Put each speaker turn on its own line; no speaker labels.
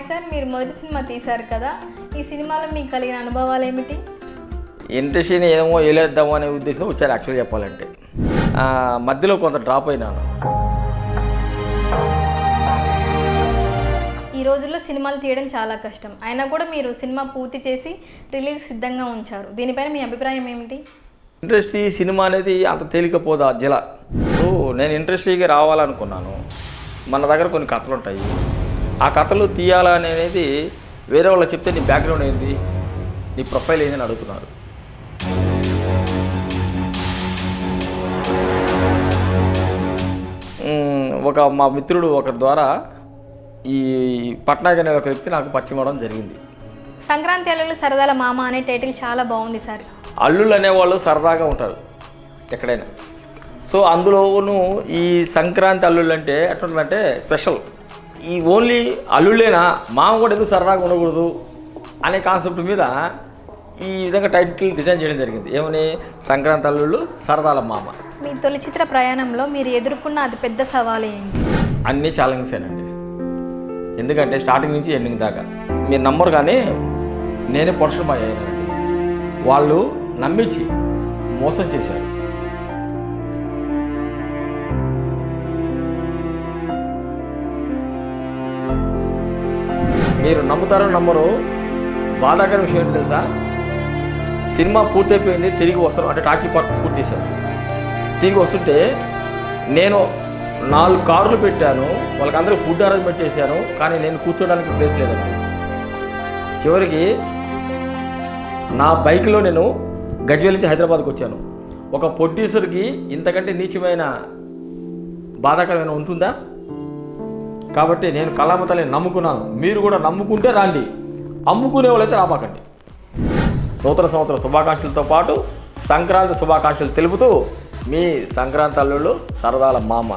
Hi sir, మీరు మొదటి cinema తీశారు కదా, ఈ సినిమాలో మీకు కలిగిన అనుభవాలు ఏమిటి?
ఇండస్ట్రీని ఏమో వేలేద్దాము అనే ఉద్దేశం వచ్చారు. యాక్చువల్గా చెప్పాలంటే మధ్యలో కొంత డ్రాప్ అయినాను.
ఈ రోజుల్లో సినిమాలు తీయడం చాలా కష్టం, అయినా కూడా మీరు సినిమా పూర్తి చేసి రిలీజ్ సిద్ధంగా ఉంచారు. దీనిపైన మీ అభిప్రాయం ఏమిటి?
ఇండస్ట్రీ సినిమా అనేది అంత తేలికపోదా జిల. సో నేను ఇండస్ట్రీకి రావాలనుకున్నాను. మన దగ్గర కొన్ని కథలు ఉంటాయి, ఆ కథలు తీయాలనేది వేరే వాళ్ళు చెప్తే నీ బ్యాక్గ్రౌండ్ ఏంటి, నీ ప్రొఫైల్ ఏంటి అని అడుగుతున్నారు. మా మిత్రుడు ఒకరి ద్వారా ఈ పట్నాయక్ అనే ఒక వ్యక్తి నాకు పరిచయం అవడం జరిగింది.
సంక్రాంతి అల్లుళ్ళు సరదాల మామ అనే టైటిల్ చాలా బాగుంది సార్.
అల్లుళ్ళు అనేవాళ్ళు సరదాగా ఉంటారు ఎక్కడైనా. సో అందులోనూ ఈ సంక్రాంతి అల్లుళ్ళు అంటే ఎట్లుంటుందంటే స్పెషల్. ఈ ఓన్లీ అల్లుళ్ళేనా, మామ కూడా ఎందుకు సరదాగా ఉండకూడదు అనే కాన్సెప్ట్ మీద ఈ విధంగా టైటిల్ డిజైన్ చేయడం జరిగింది. ఏమని, సంక్రాంతి అల్లుళ్ళు సరదాల మామ.
మీ తొలి చిత్ర ప్రయాణంలో మీరు ఎదుర్కొన్న అతి పెద్ద సవాలు ఏంటి?
అన్నీ ఛాలెంజెసేనండి. ఎందుకంటే స్టార్టింగ్ నుంచి ఎండింగ్ దాకా మీరు నమ్మరు, కానీ నేనే ప్రొడక్షన్ బాయ్ అయ్యానండి. వాళ్ళు నమ్మించి మోసం చేశారు. మీరు నమ్ముతారో నమ్మరు, బాధాకర విషయం ఏంటి తెలుసా, సినిమా పూర్తయిపోయింది, తిరిగి వస్తారు అంటే టాకీ పార్ట్ పూర్తి చేశారు. తిరిగి వస్తుంటే నేను 4 కార్లు పెట్టాను, వాళ్ళకందరూ ఫుడ్ అరేంజ్మెంట్ చేశాను, కానీ నేను కూర్చోడానికి ప్లేస్ లేదండి. చివరికి నా బైక్లో నేను గజ్వేల్ నుంచి హైదరాబాద్కి వచ్చాను. ఒక ప్రొడ్యూసర్కి ఇంతకంటే నీచమైన బాధాకరమైన ఉంటుందా? కాబట్టి నేను కళామతల్ని నమ్ముకున్నాను. మీరు కూడా నమ్ముకుంటే రాండి, అమ్ముకునే వాళ్ళైతే రాబాకండి. నూతన సంవత్సర శుభాకాంక్షలతో పాటు సంక్రాంతి శుభాకాంక్షలు తెలుపుతూ మీ సంక్రాంతి అల్లుళ్ళు సరదాల మామ.